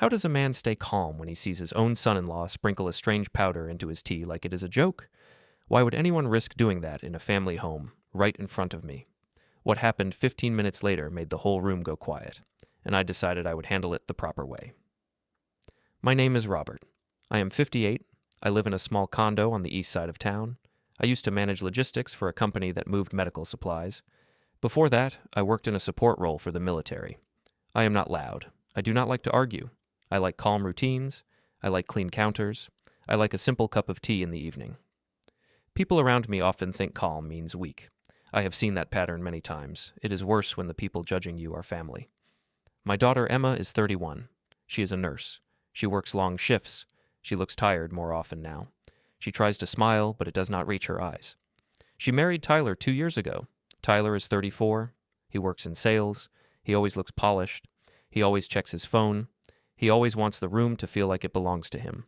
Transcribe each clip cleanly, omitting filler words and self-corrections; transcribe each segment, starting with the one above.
How does a man stay calm when he sees his own son-in-law sprinkle a strange powder into his tea like it is a joke? Why would anyone risk doing that in a family home, right in front of me? What happened 15 minutes later made the whole room go quiet, and I decided I would handle it the proper way. My name is Robert. I am 58. I live in a small condo on the east side of town. I used to manage logistics for a company that moved medical supplies. Before that, I worked in a support role for the military. I am not loud. I do not like to argue. I like calm routines. I like clean counters. I like a simple cup of tea in the evening. People around me often think calm means weak. I have seen that pattern many times. It is worse when the people judging you are family. My daughter Emma is 31. She is a nurse. She works long shifts. She looks tired more often now. She tries to smile, but it does not reach her eyes. She married Tyler 2 years ago. Tyler is 34. He works in sales. He always looks polished. He always checks his phone. He always wants the room to feel like it belongs to him.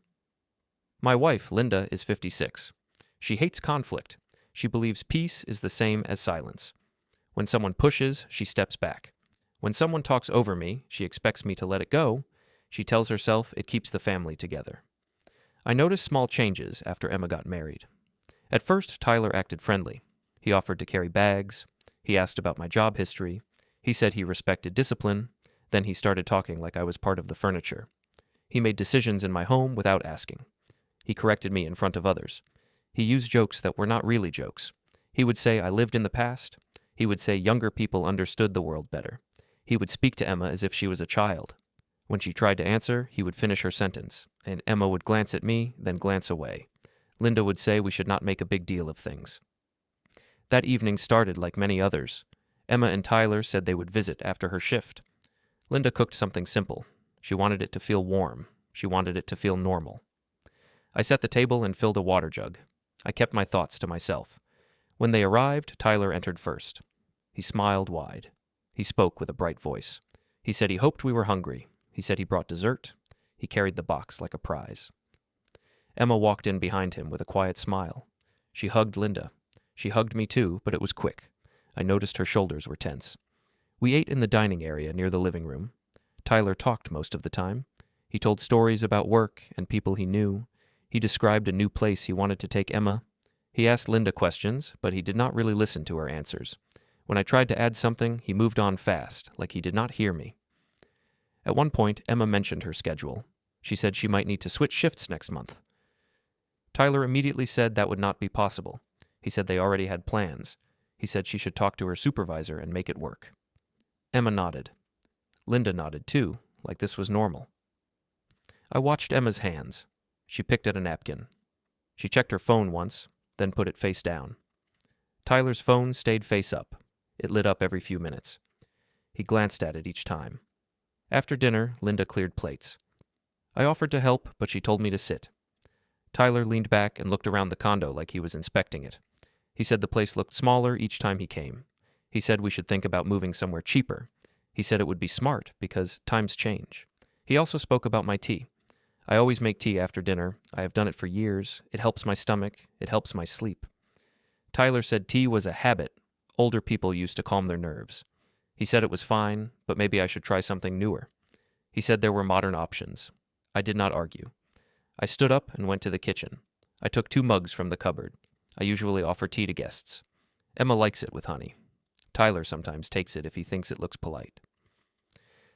My wife, Linda, is 56. She hates conflict. She believes peace is the same as silence. When someone pushes, she steps back. When someone talks over me, she expects me to let it go. She tells herself it keeps the family together. I noticed small changes after Emma got married. At first, Tyler acted friendly. He offered to carry bags. He asked about my job history. He said he respected discipline. Then he started talking like I was part of the furniture. He made decisions in my home without asking. He corrected me in front of others. He used jokes that were not really jokes. He would say I lived in the past. He would say younger people understood the world better. He would speak to Emma as if she was a child. When she tried to answer, he would finish her sentence, and Emma would glance at me, then glance away. Linda would say we should not make a big deal of things. That evening started like many others. Emma and Tyler said they would visit after her shift. Linda cooked something simple. She wanted it to feel warm. She wanted it to feel normal. I set the table and filled a water jug. I kept my thoughts to myself. When they arrived, Tyler entered first. He smiled wide. He spoke with a bright voice. He said he hoped we were hungry. He said he brought dessert. He carried the box like a prize. Emma walked in behind him with a quiet smile. She hugged Linda. She hugged me too, but it was quick. I noticed her shoulders were tense. We ate in the dining area near the living room. Tyler talked most of the time. He told stories about work and people he knew. He described a new place he wanted to take Emma. He asked Linda questions, but he did not really listen to her answers. When I tried to add something, he moved on fast, like he did not hear me. At one point, Emma mentioned her schedule. She said she might need to switch shifts next month. Tyler immediately said that would not be possible. He said they already had plans. He said she should talk to her supervisor and make it work. Emma nodded. Linda nodded too, like this was normal. I watched Emma's hands. She picked at a napkin. She checked her phone once, then put it face down. Tyler's phone stayed face up. It lit up every few minutes. He glanced at it each time. After dinner, Linda cleared plates. I offered to help, but she told me to sit. Tyler leaned back and looked around the condo like he was inspecting it. He said the place looked smaller each time he came. He said we should think about moving somewhere cheaper. He said it would be smart because times change. He also spoke about my tea. I always make tea after dinner. I have done it for years. It helps my stomach. It helps my sleep. Tyler said tea was a habit older people used to calm their nerves. He said it was fine, but maybe I should try something newer. He said there were modern options. I did not argue. I stood up and went to the kitchen. I took 2 mugs from the cupboard. I usually offer tea to guests. Emma likes it with honey. Tyler sometimes takes it if he thinks it looks polite.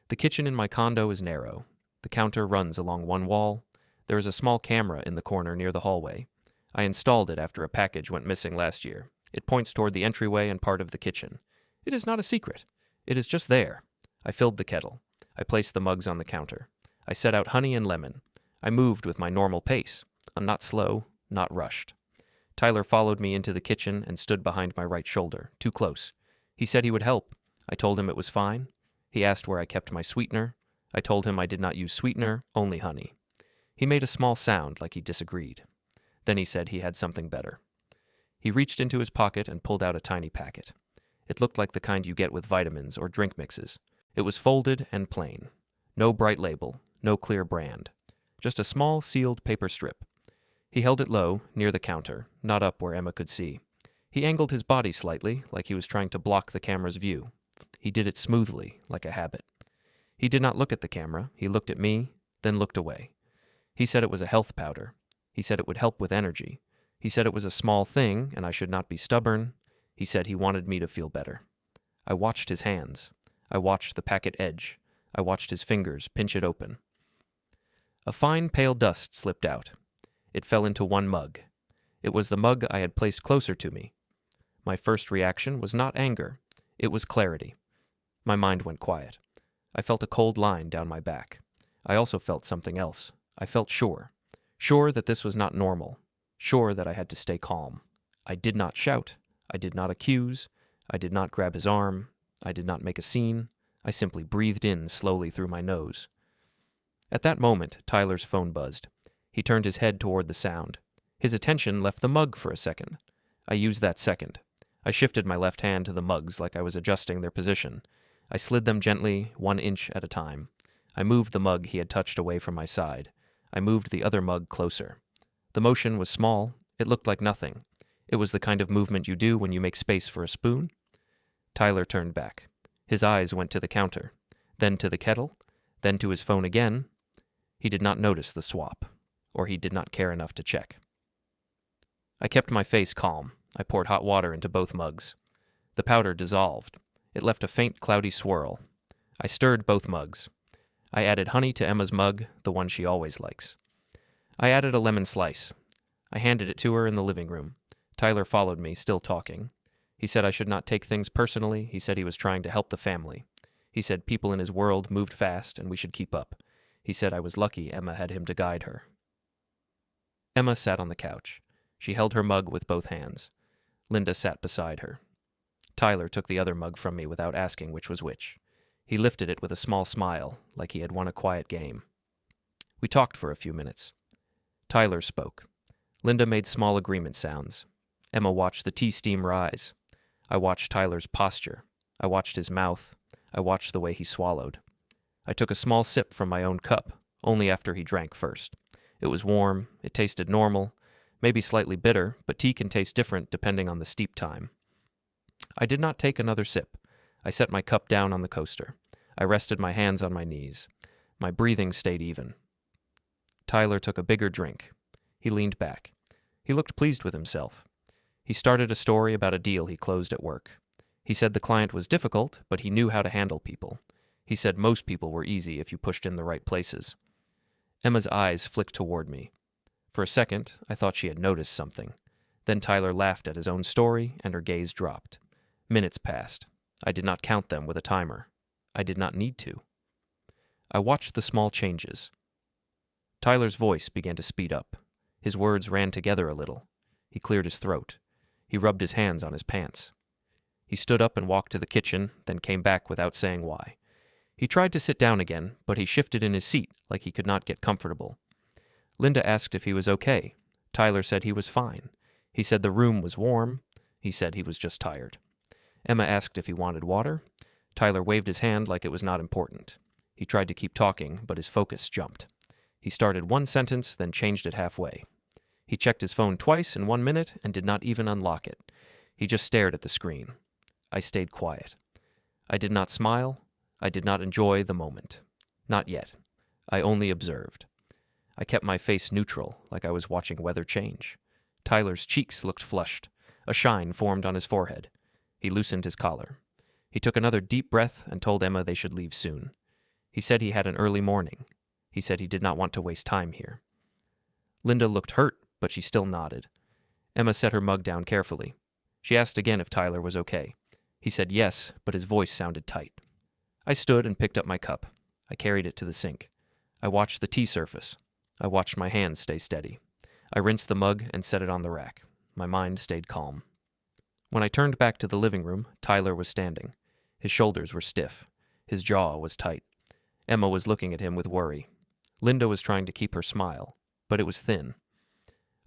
The kitchen in my condo is narrow. The counter runs along one wall. There is a small camera in the corner near the hallway. I installed it after a package went missing last year. It points toward the entryway and part of the kitchen. It is not a secret. It is just there. I filled the kettle. I placed the mugs on the counter. I set out honey and lemon. I moved with my normal pace. I'm not slow, not rushed. Tyler followed me into the kitchen and stood behind my right shoulder, too close. He said he would help. I told him it was fine. He asked where I kept my sweetener. I told him I did not use sweetener, only honey. He made a small sound like he disagreed. Then he said he had something better. He reached into his pocket and pulled out a tiny packet. It looked like the kind you get with vitamins or drink mixes. It was folded and plain. No bright label, no clear brand. Just a small sealed paper strip. He held it low, near the counter, not up where Emma could see. He angled his body slightly, like he was trying to block the camera's view. He did it smoothly, like a habit. He did not look at the camera. He looked at me, then looked away. He said it was a health powder. He said it would help with energy. He said it was a small thing and I should not be stubborn. He said he wanted me to feel better. I watched his hands. I watched the packet edge. I watched his fingers pinch it open. A fine pale dust slipped out. It fell into one mug. It was the mug I had placed closer to me. My first reaction was not anger. It was clarity. My mind went quiet. I felt a cold line down my back. I also felt something else. I felt sure. Sure that this was not normal. Sure that I had to stay calm. I did not shout. I did not accuse. I did not grab his arm. I did not make a scene. I simply breathed in slowly through my nose. At that moment, Tyler's phone buzzed. He turned his head toward the sound. His attention left the mug for a second. I used that second. I shifted my left hand to the mugs like I was adjusting their position. I slid them gently, 1 inch at a time. I moved the mug he had touched away from my side. I moved the other mug closer. The motion was small. It looked like nothing. It was the kind of movement you do when you make space for a spoon. Tyler turned back. His eyes went to the counter, then to the kettle, then to his phone again. He did not notice the swap, or he did not care enough to check. I kept my face calm. I poured hot water into both mugs. The powder dissolved. It left a faint cloudy swirl. I stirred both mugs. I added honey to Emma's mug, the one she always likes. I added a lemon slice. I handed it to her in the living room. Tyler followed me, still talking. He said I should not take things personally. He said he was trying to help the family. He said people in his world moved fast and we should keep up. He said I was lucky Emma had him to guide her. Emma sat on the couch. She held her mug with both hands. Linda sat beside her. Tyler took the other mug from me without asking which was which. He lifted it with a small smile, like he had won a quiet game. We talked for a few minutes. Tyler spoke. Linda made small agreement sounds. Emma watched the tea steam rise. I watched Tyler's posture. I watched his mouth. I watched the way he swallowed. I took a small sip from my own cup, only after he drank first. It was warm. It tasted normal, maybe slightly bitter, but tea can taste different depending on the steep time. I did not take another sip. I set my cup down on the coaster. I rested my hands on my knees. My breathing stayed even. Tyler took a bigger drink. He leaned back. He looked pleased with himself. He started a story about a deal he closed at work. He said the client was difficult, but he knew how to handle people. He said most people were easy if you pushed in the right places. Emma's eyes flicked toward me. For a second, I thought she had noticed something. Then Tyler laughed at his own story, and her gaze dropped. Minutes passed. I did not count them with a timer. I did not need to. I watched the small changes. Tyler's voice began to speed up. His words ran together a little. He cleared his throat. He rubbed his hands on his pants. He stood up and walked to the kitchen, then came back without saying why. He tried to sit down again, but he shifted in his seat like he could not get comfortable. Linda asked if he was okay. Tyler said he was fine. He said the room was warm. He said he was just tired. Emma asked if he wanted water. Tyler waved his hand like it was not important. He tried to keep talking, but his focus jumped. He started one sentence, then changed it halfway. He checked his phone twice in 1 minute and did not even unlock it. He just stared at the screen. I stayed quiet. I did not smile. I did not enjoy the moment. Not yet. I only observed. I kept my face neutral, like I was watching weather change. Tyler's cheeks looked flushed. A shine formed on his forehead. He loosened his collar. He took another deep breath and told Emma they should leave soon. He said he had an early morning. He said he did not want to waste time here. Linda looked hurt, but she still nodded. Emma set her mug down carefully. She asked again if Tyler was okay. He said yes, but his voice sounded tight. I stood and picked up my cup. I carried it to the sink. I watched the tea surface. I watched my hands stay steady. I rinsed the mug and set it on the rack. My mind stayed calm. When I turned back to the living room, Tyler was standing. His shoulders were stiff. His jaw was tight. Emma was looking at him with worry. Linda was trying to keep her smile, but it was thin.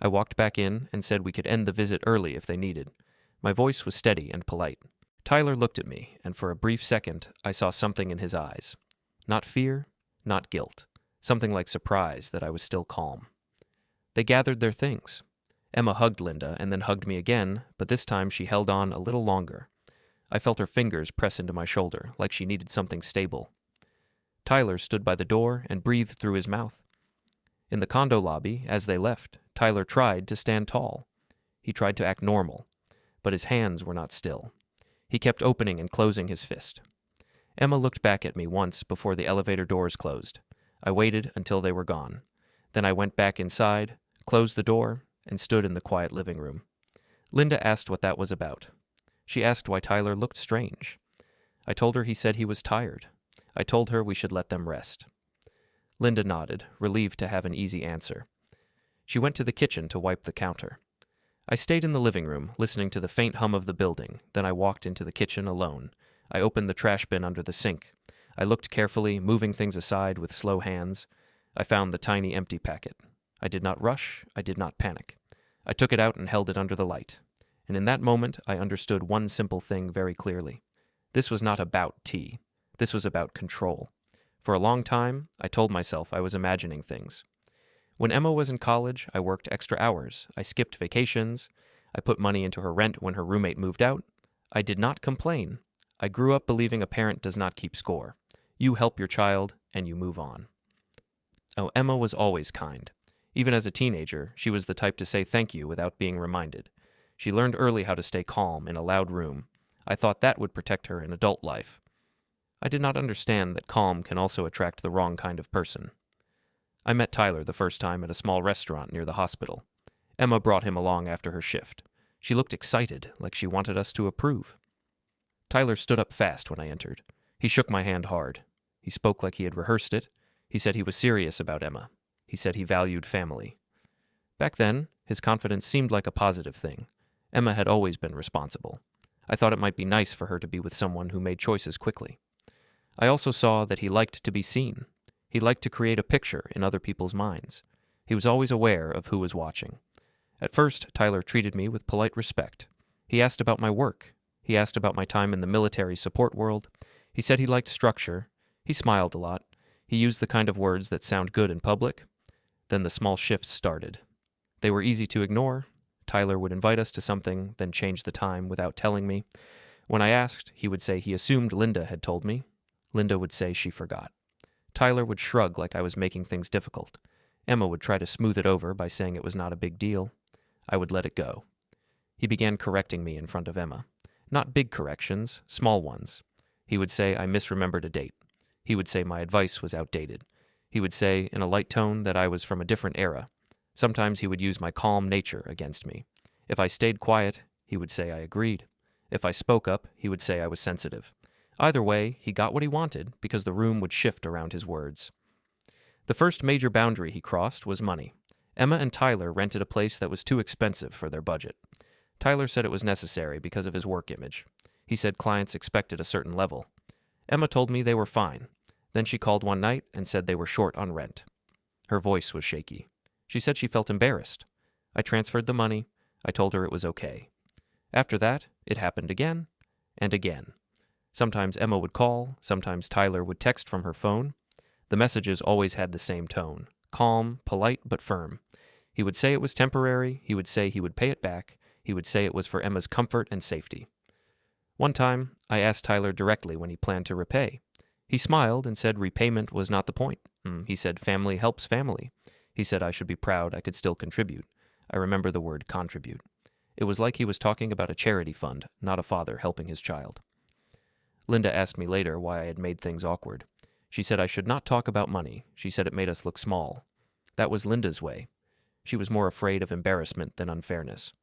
I walked back in and said we could end the visit early if they needed. My voice was steady and polite. Tyler looked at me, and for a brief second, I saw something in his eyes. Not fear, not guilt. Something like surprise that I was still calm. They gathered their things. Emma hugged Linda and then hugged me again, but this time she held on a little longer. I felt her fingers press into my shoulder, like she needed something stable. Tyler stood by the door and breathed through his mouth. In the condo lobby, as they left, Tyler tried to stand tall. He tried to act normal, but his hands were not still. He kept opening and closing his fist. Emma looked back at me once before the elevator doors closed. I waited until they were gone. Then I went back inside, closed the door, and stood in the quiet living room. Linda asked what that was about. She asked why Tyler looked strange. I told her he said he was tired. I told her we should let them rest. Linda nodded, relieved to have an easy answer. She went to the kitchen to wipe the counter. I stayed in the living room, listening to the faint hum of the building. Then I walked into the kitchen alone. I opened the trash bin under the sink. I looked carefully, moving things aside with slow hands. I found the tiny empty packet. I did not rush. I did not panic. I took it out and held it under the light. And in that moment, I understood one simple thing very clearly. This was not about tea. This was about control. For a long time, I told myself I was imagining things. When Emma was in college, I worked extra hours. I skipped vacations. I put money into her rent when her roommate moved out. I did not complain. I grew up believing a parent does not keep score. You help your child, and you move on. Oh, Emma was always kind. Even as a teenager, she was the type to say thank you without being reminded. She learned early how to stay calm in a loud room. I thought that would protect her in adult life. I did not understand that calm can also attract the wrong kind of person. I met Tyler the first time at a small restaurant near the hospital. Emma brought him along after her shift. She looked excited, like she wanted us to approve. Tyler stood up fast when I entered. He shook my hand hard. He spoke like he had rehearsed it. He said he was serious about Emma. He said he valued family. Back then, his confidence seemed like a positive thing. Emma had always been responsible. I thought it might be nice for her to be with someone who made choices quickly. I also saw that he liked to be seen. He liked to create a picture in other people's minds. He was always aware of who was watching. At first, Tyler treated me with polite respect. He asked about my work. He asked about my time in the military support world. He said he liked structure. He smiled a lot. He used the kind of words that sound good in public. Then the small shifts started. They were easy to ignore. Tyler would invite us to something, then change the time without telling me. When I asked, he would say he assumed Linda had told me. Linda would say she forgot. Tyler would shrug like I was making things difficult. Emma would try to smooth it over by saying it was not a big deal. I would let it go. He began correcting me in front of Emma. Not big corrections, small ones. He would say I misremembered a date. He would say my advice was outdated. He would say, in a light tone, that I was from a different era. Sometimes he would use my calm nature against me. If I stayed quiet, he would say I agreed. If I spoke up, he would say I was sensitive. Either way, he got what he wanted because the room would shift around his words. The first major boundary he crossed was money. Emma and Tyler rented a place that was too expensive for their budget. Tyler said it was necessary because of his work image. He said clients expected a certain level. Emma told me they were fine. Then she called one night and said they were short on rent. Her voice was shaky. She said she felt embarrassed. I transferred the money. I told her it was okay. After that, it happened again and again. Sometimes Emma would call, sometimes Tyler would text from her phone. The messages always had the same tone, calm, polite, but firm. He would say it was temporary, he would say he would pay it back, he would say it was for Emma's comfort and safety. One time, I asked Tyler directly when he planned to repay. He smiled and said repayment was not the point. He said family helps family. He said I should be proud I could still contribute. I remember the word contribute. It was like he was talking about a charity fund, not a father helping his child. Linda asked me later why I had made things awkward. She said I should not talk about money. She said it made us look small. That was Linda's way. She was more afraid of embarrassment than unfairness.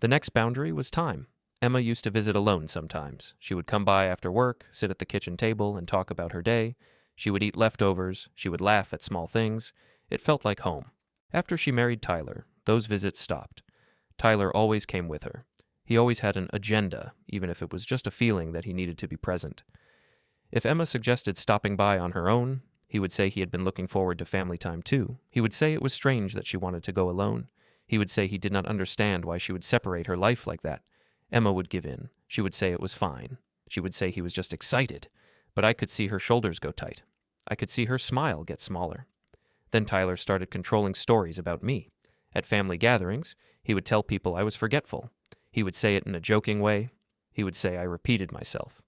The next boundary was time. Emma used to visit alone sometimes. She would come by after work, sit at the kitchen table, and talk about her day. She would eat leftovers. She would laugh at small things. It felt like home. After she married Tyler, those visits stopped. Tyler always came with her. He always had an agenda, even if it was just a feeling that he needed to be present. If Emma suggested stopping by on her own, he would say he had been looking forward to family time too. He would say it was strange that she wanted to go alone. He would say he did not understand why she would separate her life like that. Emma would give in. She would say it was fine. She would say he was just excited. But I could see her shoulders go tight. I could see her smile get smaller. Then Tyler started controlling stories about me. At family gatherings, he would tell people I was forgetful. He would say it in a joking way. He would say I repeated myself.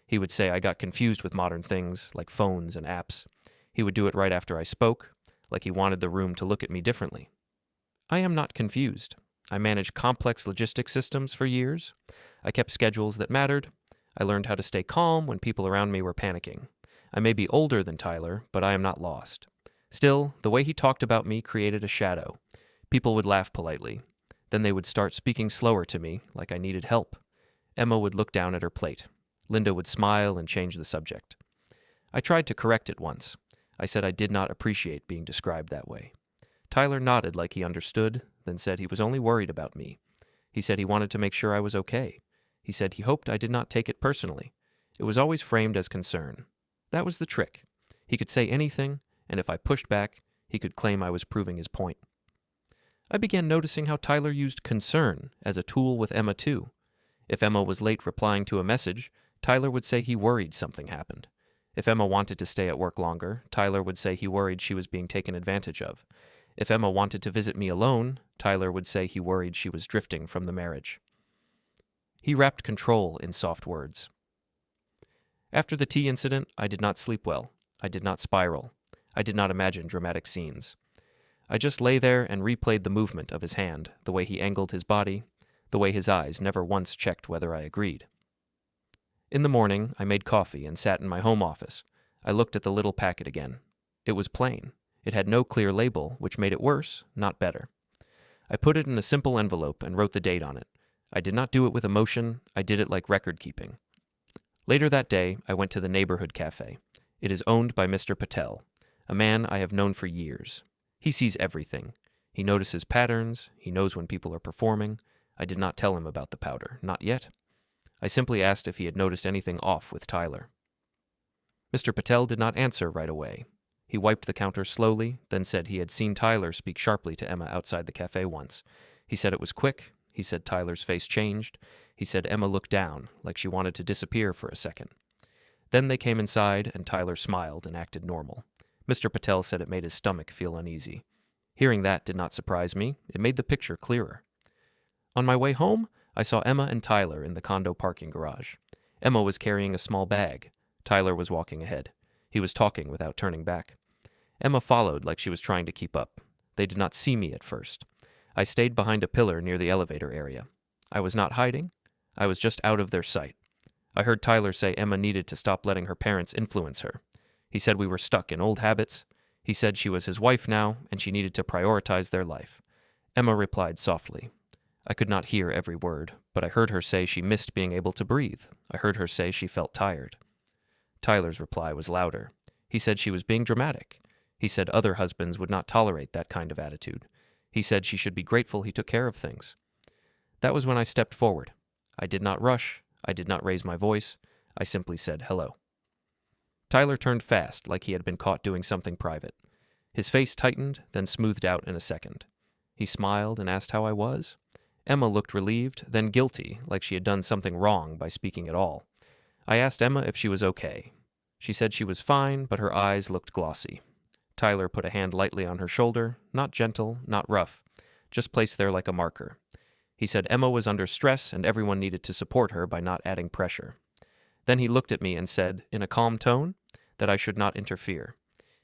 He would say I got confused with modern things like phones and apps. He would do it right after I spoke, like he wanted the room to look at me differently. I am not confused. I managed complex logistic systems for years. I kept schedules that mattered. I learned how to stay calm when people around me were panicking. I may be older than Tyler, but I am not lost. Still, the way he talked about me created a shadow. People would laugh politely. Then they would start speaking slower to me, like I needed help. Emma would look down at her plate. Linda would smile and change the subject. I tried to correct it once. I said I did not appreciate being described that way. Tyler nodded like he understood, then said he was only worried about me. He said he wanted to make sure I was okay. He said he hoped I did not take it personally. It was always framed as concern. That was the trick. He could say anything, and if I pushed back, he could claim I was proving his point. I began noticing how Tyler used concern as a tool with Emma too. If Emma was late replying to a message, Tyler would say he worried something happened. If Emma wanted to stay at work longer, Tyler would say he worried she was being taken advantage of. If Emma wanted to visit me alone, Tyler would say he worried she was drifting from the marriage. He wrapped control in soft words. After the tea incident, I did not sleep well. I did not spiral. I did not imagine dramatic scenes. I just lay there and replayed the movement of his hand, the way he angled his body, the way his eyes never once checked whether I agreed. In the morning, I made coffee and sat in my home office. I looked at the little packet again. It was plain. It had no clear label, which made it worse, not better. I put it in a simple envelope and wrote the date on it. I did not do it with emotion. I did it like record keeping. Later that day, I went to the neighborhood cafe. It is owned by Mr. Patel, a man I have known for years. He sees everything. He notices patterns. He knows when people are performing. I did not tell him about the powder, not yet. I simply asked if he had noticed anything off with Tyler. Mr. Patel did not answer right away. He wiped the counter slowly, then said he had seen Tyler speak sharply to Emma outside the cafe once. He said it was quick. He said Tyler's face changed. He said Emma looked down, like she wanted to disappear for a second. Then they came inside, and Tyler smiled and acted normal. Mr. Patel said it made his stomach feel uneasy. Hearing that did not surprise me. It made the picture clearer. On my way home, I saw Emma and Tyler in the condo parking garage. Emma was carrying a small bag. Tyler was walking ahead. He was talking without turning back. Emma followed like she was trying to keep up. They did not see me at first. I stayed behind a pillar near the elevator area. I was not hiding. I was just out of their sight. I heard Tyler say Emma needed to stop letting her parents influence her. He said we were stuck in old habits. He said she was his wife now, and she needed to prioritize their life. Emma replied softly. I could not hear every word, but I heard her say she missed being able to breathe. I heard her say she felt tired. Tyler's reply was louder. He said she was being dramatic. He said other husbands would not tolerate that kind of attitude. He said she should be grateful he took care of things. That was when I stepped forward. I did not rush. I did not raise my voice. I simply said hello. Tyler turned fast, like he had been caught doing something private. His face tightened, then smoothed out in a second. He smiled and asked how I was. Emma looked relieved, then guilty, like she had done something wrong by speaking at all. I asked Emma if she was okay. She said she was fine, but her eyes looked glossy. Tyler put a hand lightly on her shoulder, not gentle, not rough, just placed there like a marker. He said Emma was under stress and everyone needed to support her by not adding pressure. Then he looked at me and said, in a calm tone, that I should not interfere.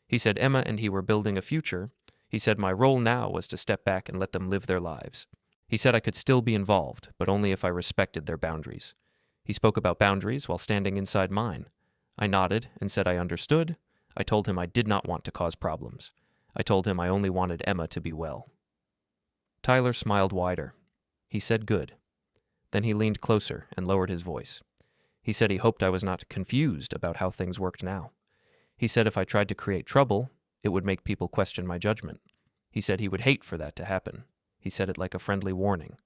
He said Emma and he were building a future. He said my role now was to step back and let them live their lives. He said I could still be involved, but only if I respected their boundaries. He spoke about boundaries while standing inside mine. I nodded and said I understood. I told him I did not want to cause problems. I told him I only wanted Emma to be well. Tyler smiled wider. He said good. Then he leaned closer and lowered his voice. He said he hoped I was not confused about how things worked now. He said if I tried to create trouble, it would make people question my judgment. He said he would hate for that to happen. He said it like a friendly warning.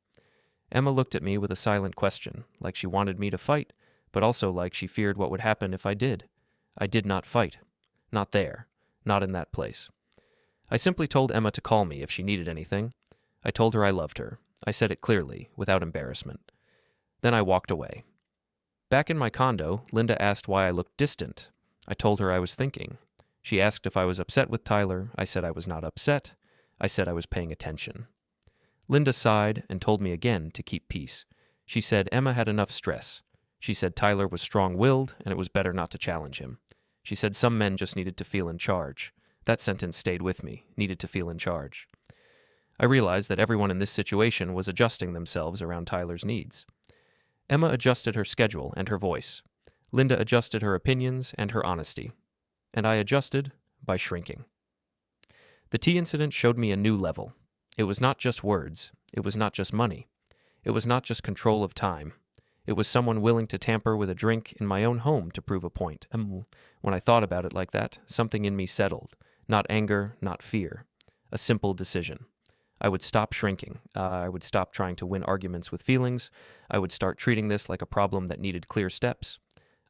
Emma looked at me with a silent question, like she wanted me to fight, but also like she feared what would happen if I did. I did not fight. Not there. Not in that place. I simply told Emma to call me if she needed anything. I told her I loved her. I said it clearly, without embarrassment. Then I walked away. Back in my condo, Linda asked why I looked distant. I told her I was thinking. She asked if I was upset with Tyler. I said I was not upset. I said I was paying attention. Linda sighed and told me again to keep peace. She said Emma had enough stress. She said Tyler was strong-willed and it was better not to challenge him. She said some men just needed to feel in charge. That sentence stayed with me, needed to feel in charge. I realized that everyone in this situation was adjusting themselves around Tyler's needs. Emma adjusted her schedule and her voice. Linda adjusted her opinions and her honesty. And I adjusted by shrinking. The tea incident showed me a new level. It was not just words. It was not just money. It was not just control of time. It was someone willing to tamper with a drink in my own home to prove a point. When I thought about it like that, something in me settled. Not anger, not fear. A simple decision. I would stop shrinking. I would stop trying to win arguments with feelings. I would start treating this like a problem that needed clear steps.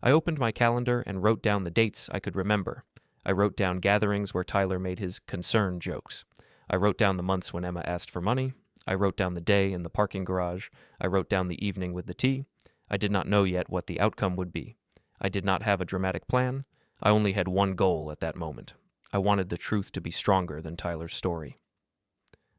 I opened my calendar and wrote down the dates I could remember. I wrote down gatherings where Tyler made his concern jokes. I wrote down the months when Emma asked for money. I wrote down the day in the parking garage. I wrote down the evening with the tea. I did not know yet what the outcome would be. I did not have a dramatic plan. I only had one goal at that moment. I wanted the truth to be stronger than Tyler's story.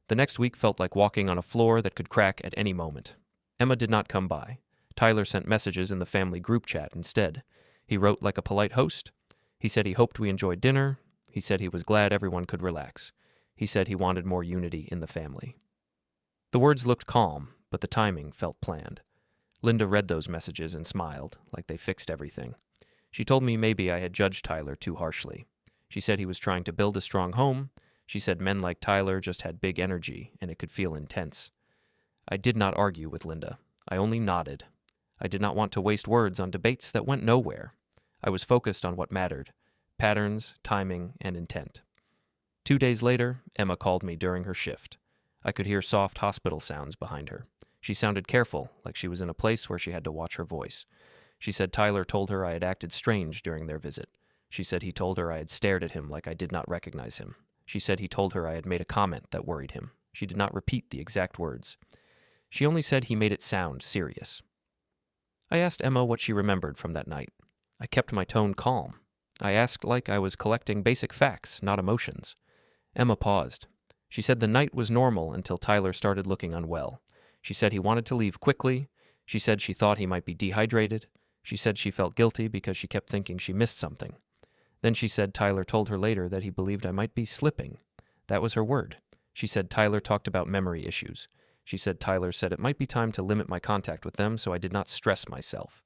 The next week felt like walking on a floor that could crack at any moment. Emma did not come by. Tyler sent messages in the family group chat instead. He wrote like a polite host. He said he hoped we enjoyed dinner. He said he was glad everyone could relax. He said he wanted more unity in the family. The words looked calm, but the timing felt planned. Linda read those messages and smiled, like they fixed everything. She told me maybe I had judged Tyler too harshly. She said he was trying to build a strong home. She said men like Tyler just had big energy, and it could feel intense. I did not argue with Linda. I only nodded. I did not want to waste words on debates that went nowhere. I was focused on what mattered: patterns, timing, and intent. 2 days later, Emma called me during her shift. I could hear soft hospital sounds behind her. She sounded careful, like she was in a place where she had to watch her voice. She said Tyler told her I had acted strange during their visit. She said he told her I had stared at him like I did not recognize him. She said he told her I had made a comment that worried him. She did not repeat the exact words. She only said he made it sound serious. I asked Emma what she remembered from that night. I kept my tone calm. I asked like I was collecting basic facts, not emotions. Emma paused. She said the night was normal until Tyler started looking unwell. She said he wanted to leave quickly. She said she thought he might be dehydrated. She said she felt guilty because she kept thinking she missed something. Then she said Tyler told her later that he believed I might be slipping. That was her word. She said Tyler talked about memory issues. She said Tyler said it might be time to limit my contact with them so I did not stress myself.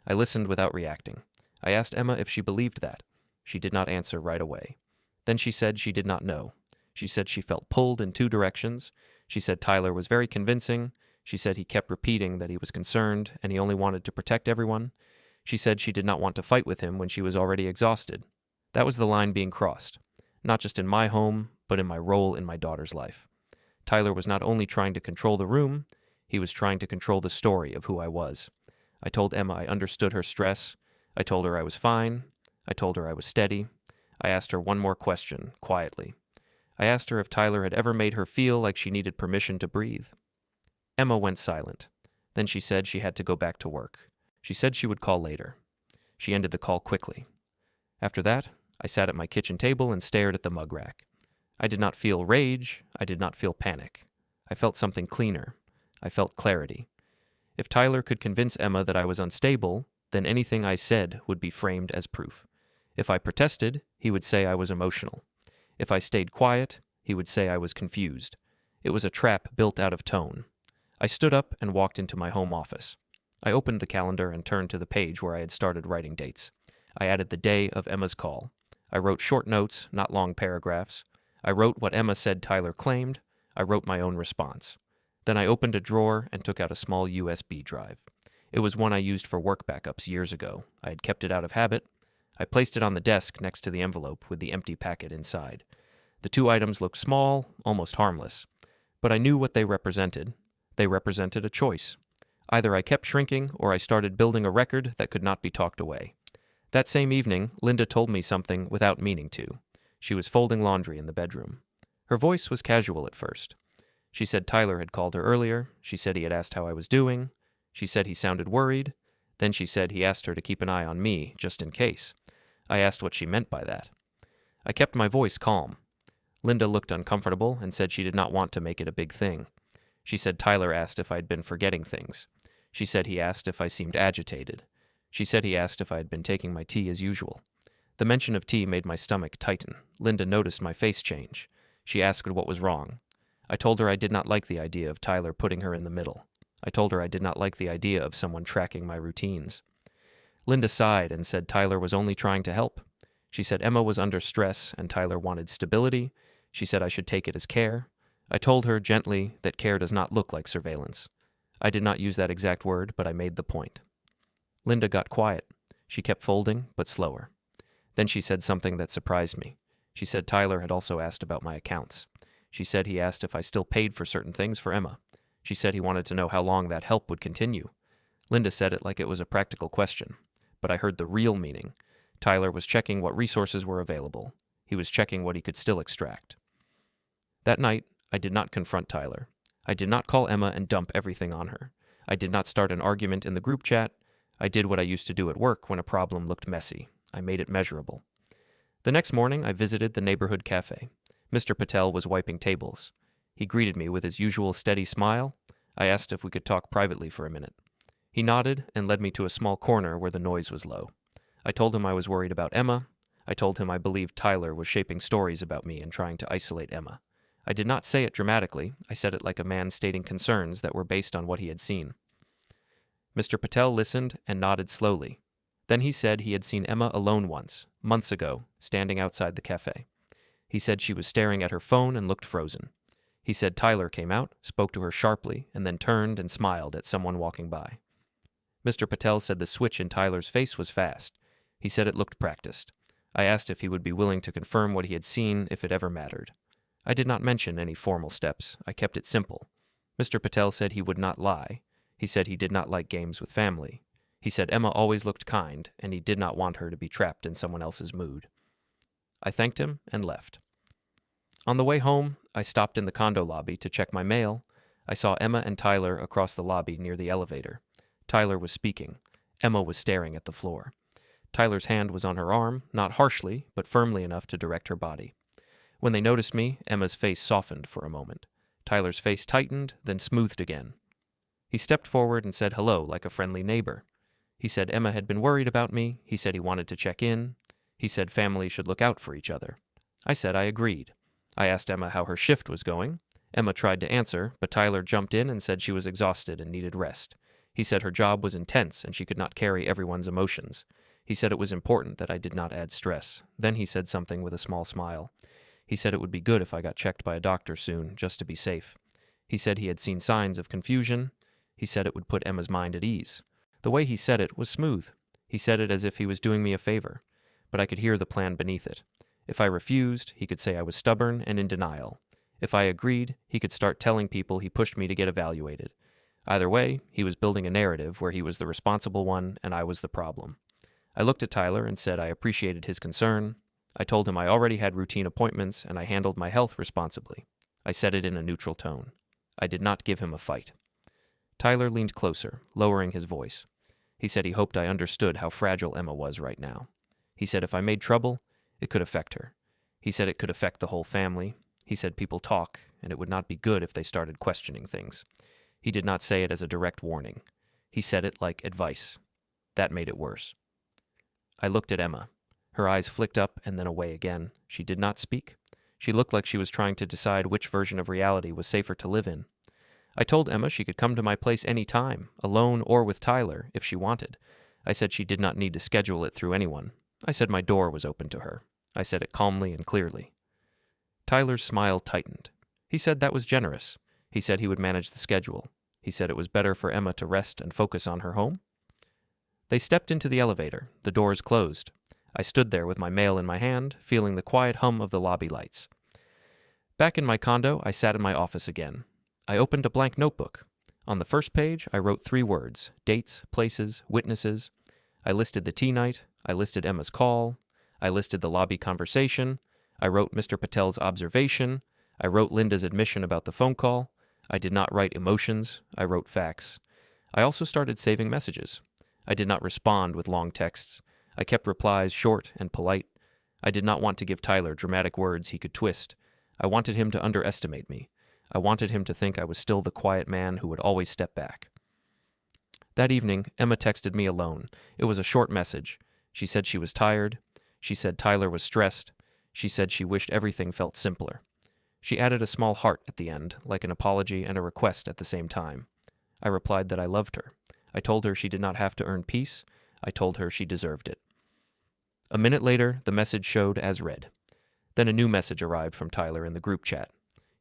I listened without reacting. I asked Emma if she believed that. She did not answer right away. Then she said she did not know. She said she felt pulled in 2 directions. She said Tyler was very convincing. She said he kept repeating that he was concerned and he only wanted to protect everyone. She said she did not want to fight with him when she was already exhausted. That was the line being crossed, not just in my home, but in my role in my daughter's life. Tyler was not only trying to control the room, he was trying to control the story of who I was. I told Emma I understood her stress. I told her I was fine. I told her I was steady. I asked her one more question, quietly. I asked her if Tyler had ever made her feel like she needed permission to breathe. Emma went silent. Then she said she had to go back to work. She said she would call later. She ended the call quickly. After that, I sat at my kitchen table and stared at the mug rack. I did not feel rage. I did not feel panic. I felt something cleaner. I felt clarity. If Tyler could convince Emma that I was unstable, then anything I said would be framed as proof. If I protested, he would say I was emotional. If I stayed quiet, he would say I was confused. It was a trap built out of tone. I stood up and walked into my home office. I opened the calendar and turned to the page where I had started writing dates. I added the day of Emma's call. I wrote short notes, not long paragraphs. I wrote what Emma said Tyler claimed. I wrote my own response. Then I opened a drawer and took out a small USB drive. It was one I used for work backups years ago. I had kept it out of habit. I placed it on the desk next to the envelope with the empty packet inside. The 2 items looked small, almost harmless. But I knew what they represented. They represented a choice. Either I kept shrinking or I started building a record that could not be talked away. That same evening, Linda told me something without meaning to. She was folding laundry in the bedroom. Her voice was casual at first. She said Tyler had called her earlier. She said he had asked how I was doing. She said he sounded worried. Then she said he asked her to keep an eye on me, just in case. I asked what she meant by that. I kept my voice calm. Linda looked uncomfortable and said she did not want to make it a big thing. She said Tyler asked if I'd been forgetting things. She said he asked if I seemed agitated. She said he asked if I had been taking my tea as usual. The mention of tea made my stomach tighten. Linda noticed my face change. She asked what was wrong. I told her I did not like the idea of Tyler putting her in the middle. I told her I did not like the idea of someone tracking my routines. Linda sighed and said Tyler was only trying to help. She said Emma was under stress and Tyler wanted stability. She said I should take it as care. I told her gently that care does not look like surveillance. I did not use that exact word, but I made the point. Linda got quiet. She kept folding, but slower. Then she said something that surprised me. She said Tyler had also asked about my accounts. She said he asked if I still paid for certain things for Emma. She said he wanted to know how long that help would continue. Linda said it like it was a practical question, but I heard the real meaning. Tyler was checking what resources were available. He was checking what he could still extract. That night, I did not confront Tyler. I did not call Emma and dump everything on her. I did not start an argument in the group chat. I did what I used to do at work when a problem looked messy. I made it measurable. The next morning, I visited the neighborhood cafe. Mr. Patel was wiping tables. He greeted me with his usual steady smile. I asked if we could talk privately for a minute. He nodded and led me to a small corner where the noise was low. I told him I was worried about Emma. I told him I believed Tyler was shaping stories about me and trying to isolate Emma. I did not say it dramatically. I said it like a man stating concerns that were based on what he had seen. Mr. Patel listened and nodded slowly. Then he said he had seen Emma alone once, months ago, standing outside the cafe. He said she was staring at her phone and looked frozen. He said Tyler came out, spoke to her sharply, and then turned and smiled at someone walking by. Mr. Patel said the switch in Tyler's face was fast. He said it looked practiced. I asked if he would be willing to confirm what he had seen if it ever mattered. I did not mention any formal steps. I kept it simple. Mr. Patel said he would not lie. He said he did not like games with family. He said Emma always looked kind, and he did not want her to be trapped in someone else's mood. I thanked him and left. On the way home, I stopped in the condo lobby to check my mail. I saw Emma and Tyler across the lobby near the elevator. Tyler was speaking. Emma was staring at the floor. Tyler's hand was on her arm, not harshly, but firmly enough to direct her body. When they noticed me, Emma's face softened for a moment. Tyler's face tightened, then smoothed again. He stepped forward and said hello like a friendly neighbor. He said Emma had been worried about me. He said he wanted to check in. He said family should look out for each other. I said I agreed. I asked Emma how her shift was going. Emma tried to answer, but Tyler jumped in and said she was exhausted and needed rest. He said her job was intense and she could not carry everyone's emotions. He said it was important that I did not add stress. Then he said something with a small smile. He said it would be good if I got checked by a doctor soon, just to be safe. He said he had seen signs of confusion. He said it would put Emma's mind at ease. The way he said it was smooth. He said it as if he was doing me a favor, but I could hear the plan beneath it. If I refused, he could say I was stubborn and in denial. If I agreed, he could start telling people he pushed me to get evaluated. Either way, he was building a narrative where he was the responsible one and I was the problem. I looked at Tyler and said I appreciated his concern. I told him I already had routine appointments and I handled my health responsibly. I said it in a neutral tone. I did not give him a fight. Tyler leaned closer, lowering his voice. He said he hoped I understood how fragile Emma was right now. He said if I made trouble, it could affect her. He said it could affect the whole family. He said people talk, and it would not be good if they started questioning things. He did not say it as a direct warning. He said it like advice. That made it worse. I looked at Emma. Her eyes flicked up and then away again. She did not speak. She looked like she was trying to decide which version of reality was safer to live in. I told Emma she could come to my place any time, alone or with Tyler, if she wanted. I said she did not need to schedule it through anyone. I said my door was open to her. I said it calmly and clearly. Tyler's smile tightened. He said that was generous. He said he would manage the schedule. He said it was better for Emma to rest and focus on her home. They stepped into the elevator. The doors closed. I stood there with my mail in my hand, feeling the quiet hum of the lobby lights. Back in my condo, I sat in my office again. I opened a blank notebook. On the first page, I wrote 3 words: dates, places, witnesses. I listed the tea night. I listed Emma's call. I listed the lobby conversation. I wrote Mr. Patel's observation. I wrote Linda's admission about the phone call. I did not write emotions. I wrote facts. I also started saving messages. I did not respond with long texts. I kept replies short and polite. I did not want to give Tyler dramatic words he could twist. I wanted him to underestimate me. I wanted him to think I was still the quiet man who would always step back. That evening, Emma texted me alone. It was a short message. She said she was tired. She said Tyler was stressed. She said she wished everything felt simpler. She added a small heart at the end, like an apology and a request at the same time. I replied that I loved her. I told her she did not have to earn peace. I told her she deserved it. A minute later, the message showed as read. Then a new message arrived from Tyler in the group chat.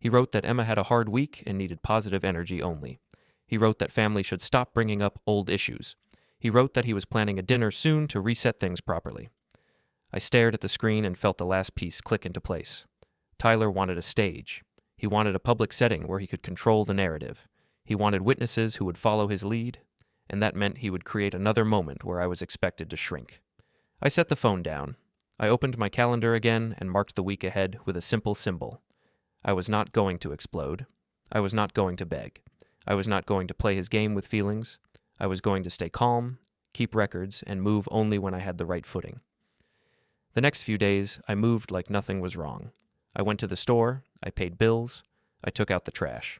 He wrote that Emma had a hard week and needed positive energy only. He wrote that family should stop bringing up old issues. He wrote that he was planning a dinner soon to reset things properly. I stared at the screen and felt the last piece click into place. Tyler wanted a stage. He wanted a public setting where he could control the narrative. He wanted witnesses who would follow his lead, and that meant he would create another moment where I was expected to shrink. I set the phone down. I opened my calendar again and marked the week ahead with a simple symbol. I was not going to explode. I was not going to beg. I was not going to play his game with feelings. I was going to stay calm, keep records, and move only when I had the right footing. The next few days, I moved like nothing was wrong. I went to the store, I paid bills, I took out the trash.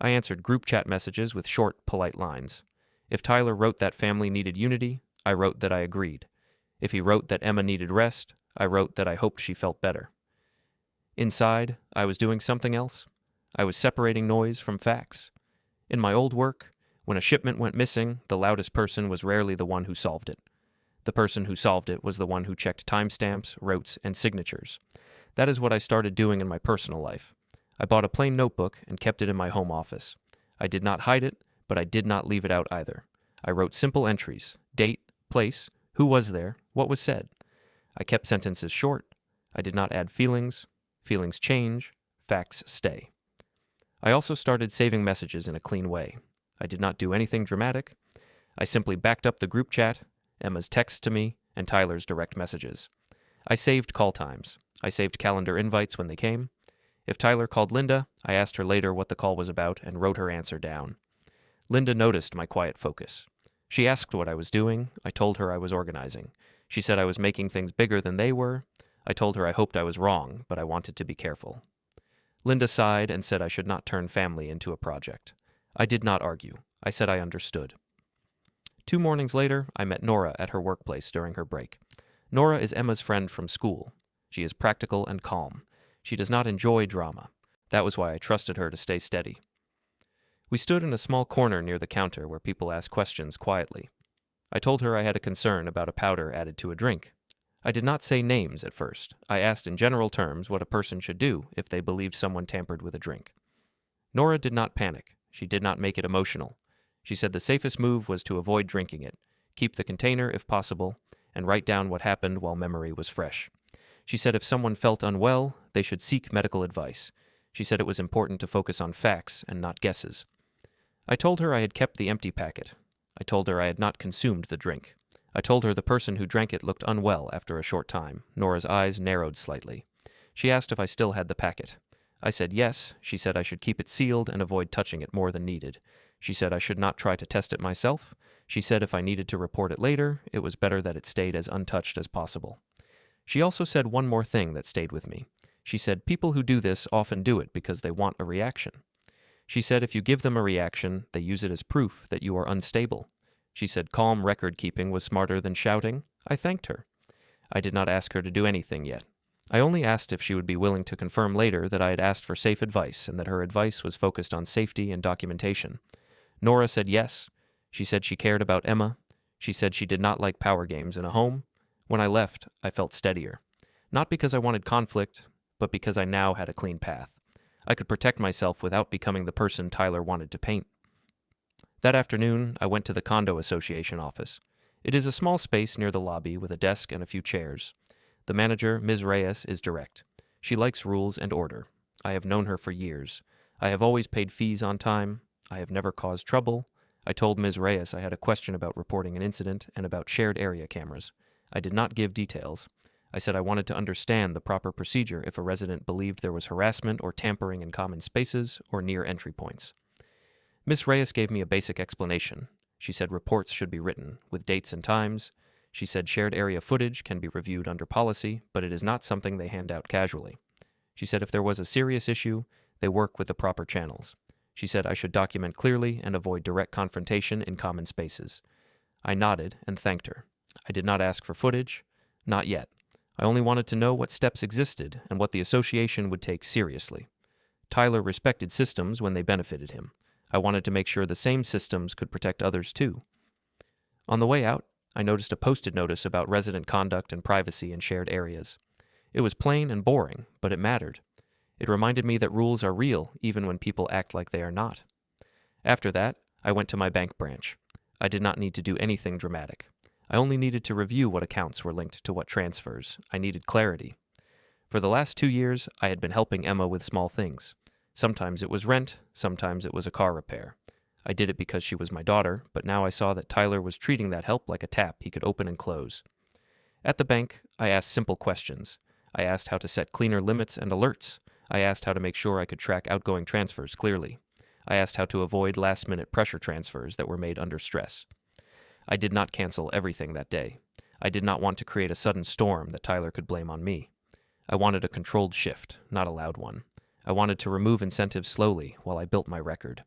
I answered group chat messages with short, polite lines. If Tyler wrote that family needed unity, I wrote that I agreed. If he wrote that Emma needed rest, I wrote that I hoped she felt better. Inside, I was doing something else. I was separating noise from facts. In my old work, when a shipment went missing, the loudest person was rarely the one who solved it. The person who solved it was the one who checked timestamps, wrote, and signatures. That is what I started doing in my personal life. I bought a plain notebook and kept it in my home office. I did not hide it, but I did not leave it out either. I wrote simple entries: date, place, who was there, what was said. I kept sentences short. I did not add feelings. Feelings change. Facts stay. I also started saving messages in a clean way. I did not do anything dramatic. I simply backed up the group chat, Emma's texts to me, and Tyler's direct messages. I saved call times. I saved calendar invites when they came. If Tyler called Linda, I asked her later what the call was about and wrote her answer down. Linda noticed my quiet focus. She asked what I was doing. I told her I was organizing. She said I was making things bigger than they were. I told her I hoped I was wrong, but I wanted to be careful. Linda sighed and said I should not turn family into a project. I did not argue. I said I understood. 2 mornings later, I met Nora at her workplace during her break. Nora is Emma's friend from school. She is practical and calm. She does not enjoy drama. That was why I trusted her to stay steady. We stood in a small corner near the counter where people asked questions quietly. I told her I had a concern about a powder added to a drink. I did not say names at first. I asked in general terms what a person should do if they believed someone tampered with a drink. Nora did not panic. She did not make it emotional. She said the safest move was to avoid drinking it, keep the container if possible, and write down what happened while memory was fresh. She said if someone felt unwell, they should seek medical advice. She said it was important to focus on facts and not guesses. I told her I had kept the empty packet. I told her I had not consumed the drink. I told her the person who drank it looked unwell after a short time. Nora's eyes narrowed slightly. She asked if I still had the packet. I said yes. She said I should keep it sealed and avoid touching it more than needed. She said I should not try to test it myself. She said if I needed to report it later, it was better that it stayed as untouched as possible. She also said one more thing that stayed with me. She said people who do this often do it because they want a reaction. She said if you give them a reaction, they use it as proof that you are unstable. She said calm record-keeping was smarter than shouting. I thanked her. I did not ask her to do anything yet. I only asked if she would be willing to confirm later that I had asked for safe advice and that her advice was focused on safety and documentation. Nora said yes. She said she cared about Emma. She said she did not like power games in a home. When I left, I felt steadier. Not because I wanted conflict, but because I now had a clean path. I could protect myself without becoming the person Tyler wanted to paint. That afternoon, I went to the condo association office. It is a small space near the lobby with a desk and a few chairs. The manager, Ms. Reyes, is direct. She likes rules and order. I have known her for years. I have always paid fees on time. I have never caused trouble. I told Ms. Reyes I had a question about reporting an incident and about shared area cameras. I did not give details. I said I wanted to understand the proper procedure if a resident believed there was harassment or tampering in common spaces or near entry points. Ms. Reyes gave me a basic explanation. She said reports should be written, with dates and times. She said shared area footage can be reviewed under policy, but it is not something they hand out casually. She said if there was a serious issue, they work with the proper channels. She said I should document clearly and avoid direct confrontation in common spaces. I nodded and thanked her. I did not ask for footage. Not yet. I only wanted to know what steps existed and what the association would take seriously. Tyler respected systems when they benefited him. I wanted to make sure the same systems could protect others too. On the way out, I noticed a posted notice about resident conduct and privacy in shared areas. It was plain and boring, but it mattered. It reminded me that rules are real even when people act like they are not. After that, I went to my bank branch. I did not need to do anything dramatic. I only needed to review what accounts were linked to what transfers. I needed clarity. For the last 2 years, I had been helping Emma with small things. Sometimes it was rent, sometimes it was a car repair. I did it because she was my daughter, but now I saw that Tyler was treating that help like a tap he could open and close. At the bank, I asked simple questions. I asked how to set cleaner limits and alerts. I asked how to make sure I could track outgoing transfers clearly. I asked how to avoid last-minute pressure transfers that were made under stress. I did not cancel everything that day. I did not want to create a sudden storm that Tyler could blame on me. I wanted a controlled shift, not a loud one. I wanted to remove incentives slowly while I built my record.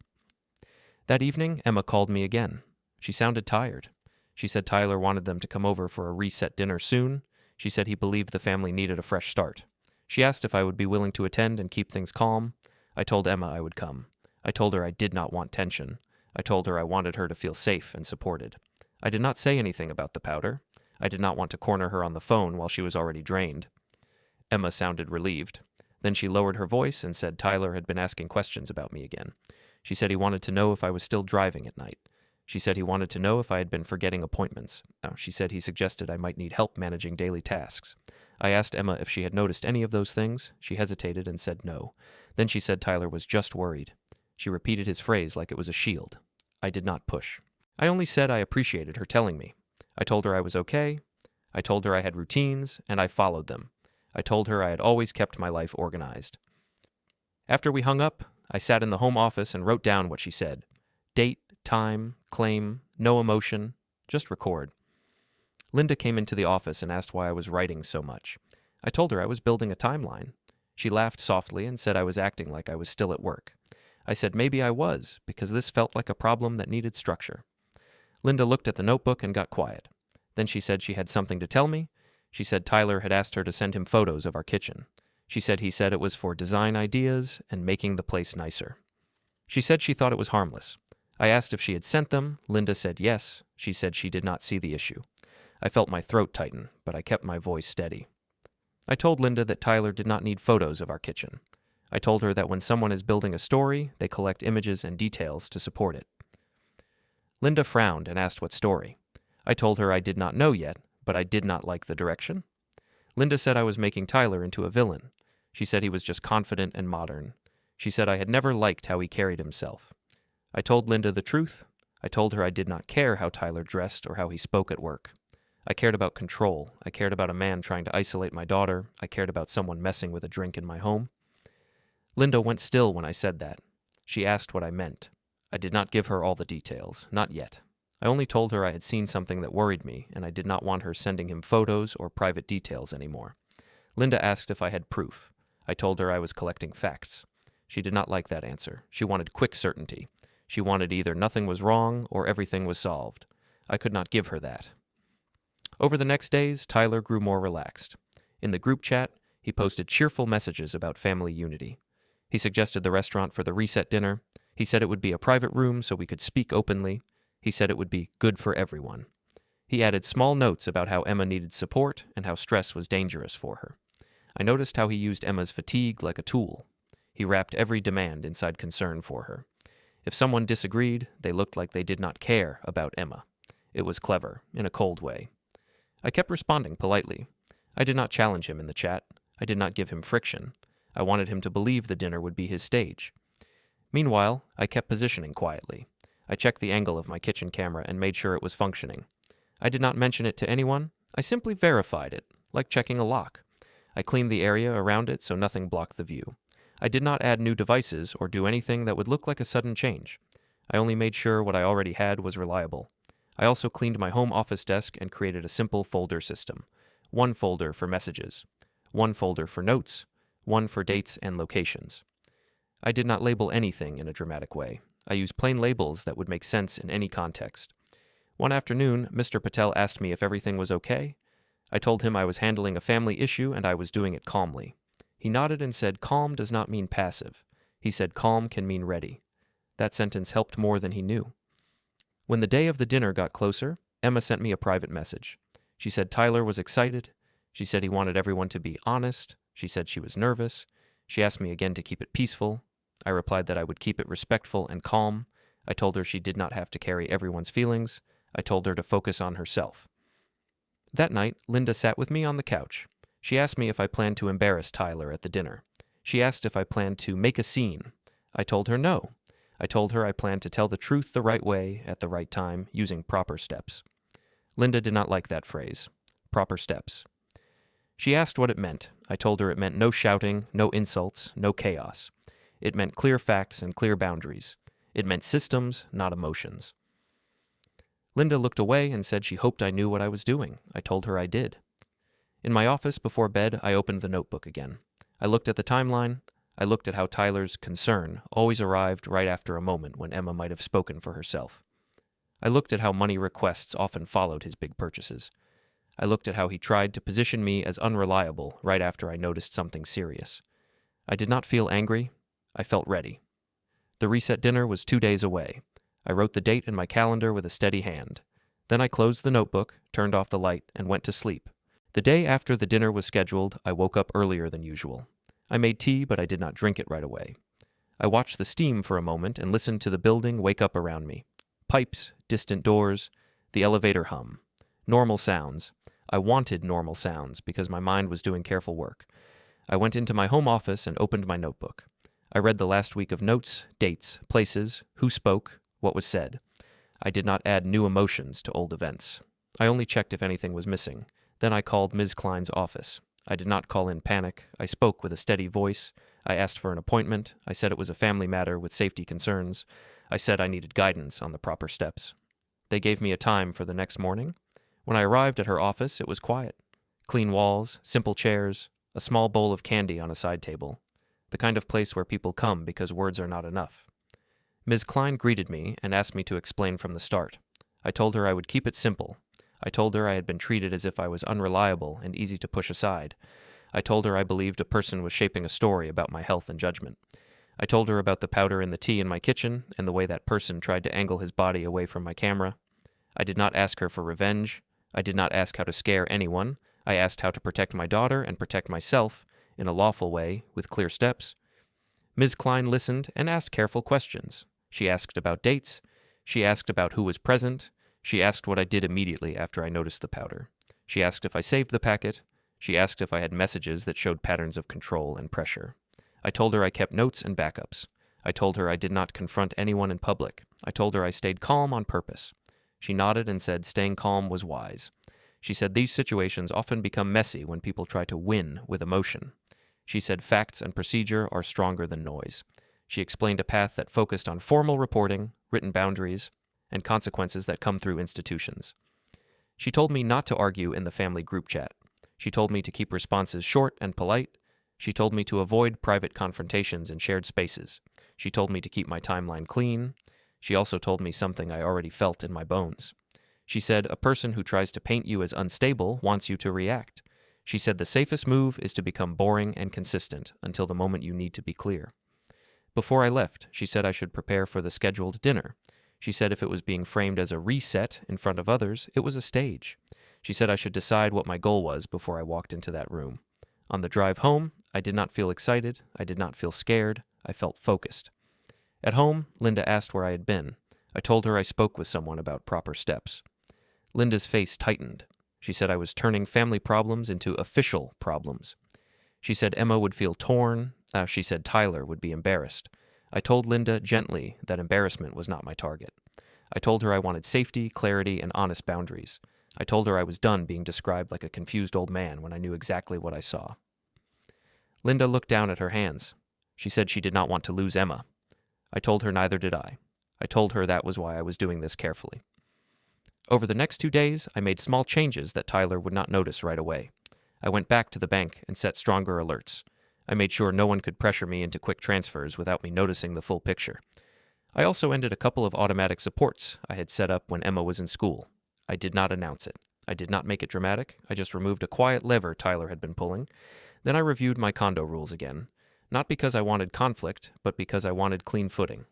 That evening, Emma called me again. She sounded tired. She said Tyler wanted them to come over for a reset dinner soon. She said he believed the family needed a fresh start. She asked if I would be willing to attend and keep things calm. I told Emma I would come. I told her I did not want tension. I told her I wanted her to feel safe and supported. I did not say anything about the powder. I did not want to corner her on the phone while she was already drained. Emma sounded relieved. Then she lowered her voice and said Tyler had been asking questions about me again. She said he wanted to know if I was still driving at night. She said he wanted to know if I had been forgetting appointments. She said he suggested I might need help managing daily tasks. I asked Emma if she had noticed any of those things. She hesitated and said no. Then she said Tyler was just worried. She repeated his phrase like it was a shield. I did not push. I only said I appreciated her telling me. I told her I was okay. I told her I had routines, and I followed them. I told her I had always kept my life organized. After we hung up, I sat in the home office and wrote down what she said. Date, time, claim, no emotion, just record. Linda came into the office and asked why I was writing so much. I told her I was building a timeline. She laughed softly and said I was acting like I was still at work. I said maybe I was, because this felt like a problem that needed structure. Linda looked at the notebook and got quiet. Then she said she had something to tell me. She said Tyler had asked her to send him photos of our kitchen. She said he said it was for design ideas and making the place nicer. She said she thought it was harmless. I asked if she had sent them. Linda said yes. She said she did not see the issue. I felt my throat tighten, but I kept my voice steady. I told Linda that Tyler did not need photos of our kitchen. I told her that when someone is building a story, they collect images and details to support it. Linda frowned and asked what story. I told her I did not know yet, but I did not like the direction. Linda said I was making Tyler into a villain. She said he was just confident and modern. She said I had never liked how he carried himself. I told Linda the truth. I told her I did not care how Tyler dressed or how he spoke at work. I cared about control. I cared about a man trying to isolate my daughter. I cared about someone messing with a drink in my home. Linda went still when I said that. She asked what I meant. I did not give her all the details, not yet. I only told her I had seen something that worried me, and I did not want her sending him photos or private details anymore. Linda asked if I had proof. I told her I was collecting facts. She did not like that answer. She wanted quick certainty. She wanted either nothing was wrong or everything was solved. I could not give her that. Over the next days, Tyler grew more relaxed. In the group chat, he posted cheerful messages about family unity. He suggested the restaurant for the reset dinner. He said it would be a private room so we could speak openly. He said it would be good for everyone. He added small notes about how Emma needed support and how stress was dangerous for her. I noticed how he used Emma's fatigue like a tool. He wrapped every demand inside concern for her. If someone disagreed, they looked like they did not care about Emma. It was clever, in a cold way. I kept responding politely. I did not challenge him in the chat. I did not give him friction. I wanted him to believe the dinner would be his stage. Meanwhile, I kept positioning quietly. I checked the angle of my kitchen camera and made sure it was functioning. I did not mention it to anyone. I simply verified it, like checking a lock. I cleaned the area around it so nothing blocked the view. I did not add new devices or do anything that would look like a sudden change. I only made sure what I already had was reliable. I also cleaned my home office desk and created a simple folder system. One folder for messages, one folder for notes, one for dates and locations. I did not label anything in a dramatic way. I used plain labels that would make sense in any context. One afternoon, Mr. Patel asked me if everything was okay. I told him I was handling a family issue and I was doing it calmly. He nodded and said, "Calm does not mean passive." He said, "Calm can mean ready." That sentence helped more than he knew. When the day of the dinner got closer, Emma sent me a private message. She said Tyler was excited. She said he wanted everyone to be honest. She said she was nervous. She asked me again to keep it peaceful. I replied that I would keep it respectful and calm. I told her she did not have to carry everyone's feelings. I told her to focus on herself. That night, Linda sat with me on the couch. She asked me if I planned to embarrass Tyler at the dinner. She asked if I planned to make a scene. I told her no. I told her I planned to tell the truth the right way at the right time, using proper steps. Linda did not like that phrase, proper steps. She asked what it meant. I told her it meant no shouting, no insults, no chaos. It meant clear facts and clear boundaries. It meant systems, not emotions. Linda looked away and said she hoped I knew what I was doing. I told her I did. In my office before bed, I opened the notebook again. I looked at the timeline. I looked at how Tyler's concern always arrived right after a moment when Emma might have spoken for herself. I looked at how money requests often followed his big purchases. I looked at how he tried to position me as unreliable right after I noticed something serious. I did not feel angry. I felt ready. The reset dinner was 2 days away. I wrote the date in my calendar with a steady hand. Then I closed the notebook, turned off the light, and went to sleep. The day after the dinner was scheduled, I woke up earlier than usual. I made tea, but I did not drink it right away. I watched the steam for a moment and listened to the building wake up around me. Pipes, distant doors, the elevator hum. Normal sounds. I wanted normal sounds because my mind was doing careful work. I went into my home office and opened my notebook. I read the last week of notes, dates, places, who spoke, what was said. I did not add new emotions to old events. I only checked if anything was missing. Then I called Ms. Klein's office. I did not call in panic. I spoke with a steady voice. I asked for an appointment. I said it was a family matter with safety concerns. I said I needed guidance on the proper steps. They gave me a time for the next morning. When I arrived at her office, it was quiet. Clean walls, simple chairs, a small bowl of candy on a side table. The kind of place where people come because words are not enough. Ms. Klein greeted me and asked me to explain from the start. I told her I would keep it simple. I told her I had been treated as if I was unreliable and easy to push aside. I told her I believed a person was shaping a story about my health and judgment. I told her about the powder in the tea in my kitchen and the way that person tried to angle his body away from my camera. I did not ask her for revenge. I did not ask how to scare anyone. I asked how to protect my daughter and protect myself in a lawful way with clear steps. Ms. Klein listened and asked careful questions. She asked about dates. She asked about who was present. She asked what I did immediately after I noticed the powder. She asked if I saved the packet. She asked if I had messages that showed patterns of control and pressure. I told her I kept notes and backups. I told her I did not confront anyone in public. I told her I stayed calm on purpose. She nodded and said staying calm was wise. She said these situations often become messy when people try to win with emotion. She said facts and procedure are stronger than noise. She explained a path that focused on formal reporting, written boundaries, and consequences that come through institutions. She told me not to argue in the family group chat. She told me to keep responses short and polite. She told me to avoid private confrontations in shared spaces. She told me to keep my timeline clean. She also told me something I already felt in my bones. She said a person who tries to paint you as unstable wants you to react. She said the safest move is to become boring and consistent until the moment you need to be clear. Before I left, she said I should prepare for the scheduled dinner. She said if it was being framed as a reset in front of others, it was a stage. She said I should decide what my goal was before I walked into that room. On the drive home, I did not feel excited. I did not feel scared. I felt focused. At home, Linda asked where I had been. I told her I spoke with someone about proper steps. Linda's face tightened. She said I was turning family problems into official problems. She said Emma would feel torn. She said Tyler would be embarrassed. I told Linda gently that embarrassment was not my target. I told her I wanted safety, clarity, and honest boundaries. I told her I was done being described like a confused old man when I knew exactly what I saw. Linda looked down at her hands. She said she did not want to lose Emma. I told her neither did I. I told her that was why I was doing this carefully. Over the next 2 days, I made small changes that Tyler would not notice right away. I went back to the bank and set stronger alerts. I made sure no one could pressure me into quick transfers without me noticing the full picture. I also ended a couple of automatic supports I had set up when Emma was in school. I did not announce it. I did not make it dramatic. I just removed a quiet lever Tyler had been pulling. Then I reviewed my condo rules again. Not because I wanted conflict, but because I wanted clean footing.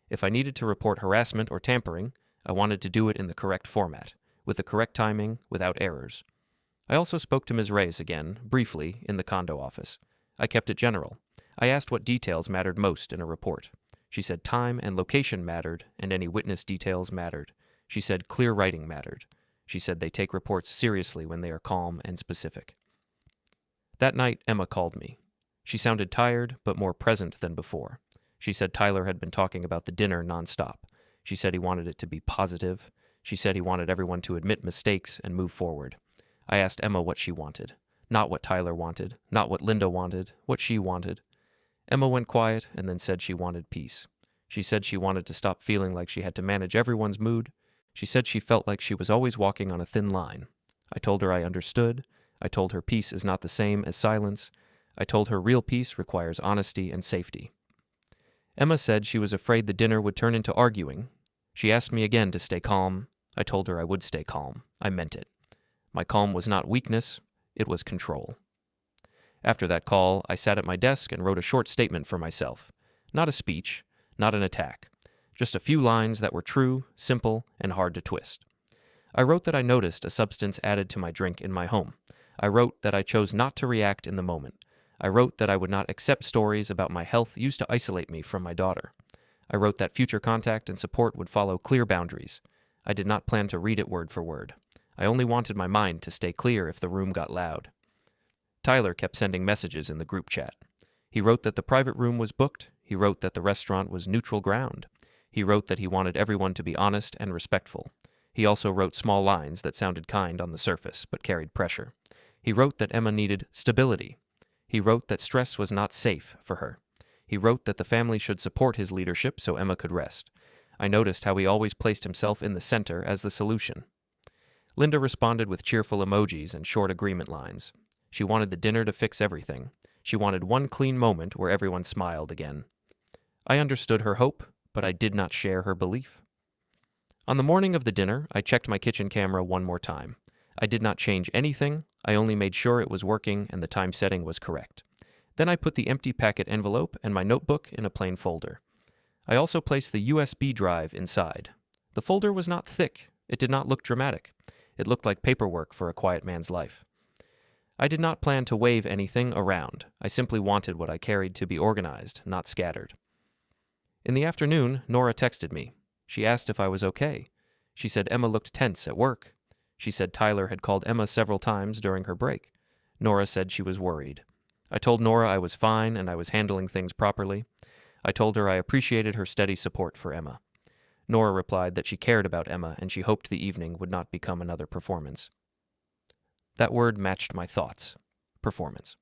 If I needed to report harassment or tampering, I wanted to do it in the correct format, with the correct timing, without errors. I also spoke to Ms. Reyes again, briefly, in the condo office. I kept it general. I asked what details mattered most in a report. She said time and location mattered, and any witness details mattered. She said clear writing mattered. She said they take reports seriously when they are calm and specific. That night, Emma called me. She sounded tired, but more present than before. She said Tyler had been talking about the dinner nonstop. She said he wanted it to be positive. She said he wanted everyone to admit mistakes and move forward. I asked Emma what she wanted. Not what Tyler wanted, not what Linda wanted, what she wanted. Emma went quiet and then said she wanted peace. She said she wanted to stop feeling like she had to manage everyone's mood. She said she felt like she was always walking on a thin line. I told her I understood. I told her peace is not the same as silence. I told her real peace requires honesty and safety. Emma said she was afraid the dinner would turn into arguing. She asked me again to stay calm. I told her I would stay calm. I meant it. My calm was not weakness, it was control. After that call, I sat at my desk and wrote a short statement for myself. Not a speech, not an attack. Just a few lines that were true, simple, and hard to twist. I wrote that I noticed a substance added to my drink in my home. I wrote that I chose not to react in the moment. I wrote that I would not accept stories about my health used to isolate me from my daughter. I wrote that future contact and support would follow clear boundaries. I did not plan to read it word for word. I only wanted my mind to stay clear if the room got loud. Tyler kept sending messages in the group chat. He wrote that the private room was booked. He wrote that the restaurant was neutral ground. He wrote that he wanted everyone to be honest and respectful. He also wrote small lines that sounded kind on the surface, but carried pressure. He wrote that Emma needed stability. He wrote that stress was not safe for her. He wrote that the family should support his leadership so Emma could rest. I noticed how he always placed himself in the center as the solution. Linda responded with cheerful emojis and short agreement lines. She wanted the dinner to fix everything. She wanted one clean moment where everyone smiled again. I understood her hope, but I did not share her belief. On the morning of the dinner, I checked my kitchen camera one more time. I did not change anything. I only made sure it was working and the time setting was correct. Then I put the empty packet envelope and my notebook in a plain folder. I also placed the USB drive inside. The folder was not thick. It did not look dramatic. It looked like paperwork for a quiet man's life. I did not plan to wave anything around. I simply wanted what I carried to be organized, not scattered. In the afternoon, Nora texted me. She asked if I was okay. She said Emma looked tense at work. She said Tyler had called Emma several times during her break. Nora said she was worried. I told Nora I was fine and I was handling things properly. I told her I appreciated her steady support for Emma. Nora replied that she cared about Emma and she hoped the evening would not become another performance. That word matched my thoughts. Performance.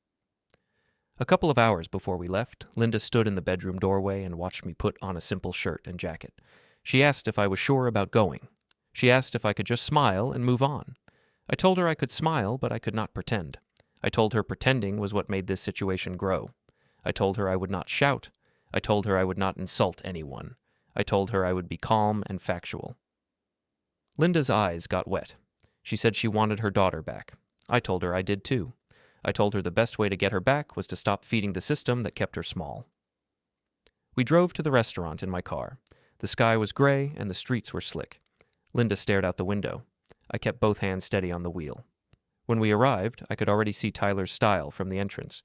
A couple of hours before we left, Linda stood in the bedroom doorway and watched me put on a simple shirt and jacket. She asked if I was sure about going. She asked if I could just smile and move on. I told her I could smile, but I could not pretend. I told her pretending was what made this situation grow. I told her I would not shout. I told her I would not insult anyone. I told her I would be calm and factual. Linda's eyes got wet. She said she wanted her daughter back. I told her I did too. I told her the best way to get her back was to stop feeding the system that kept her small. We drove to the restaurant in my car. The sky was gray and the streets were slick. Linda stared out the window. I kept both hands steady on the wheel. When we arrived, I could already see Tyler's style from the entrance.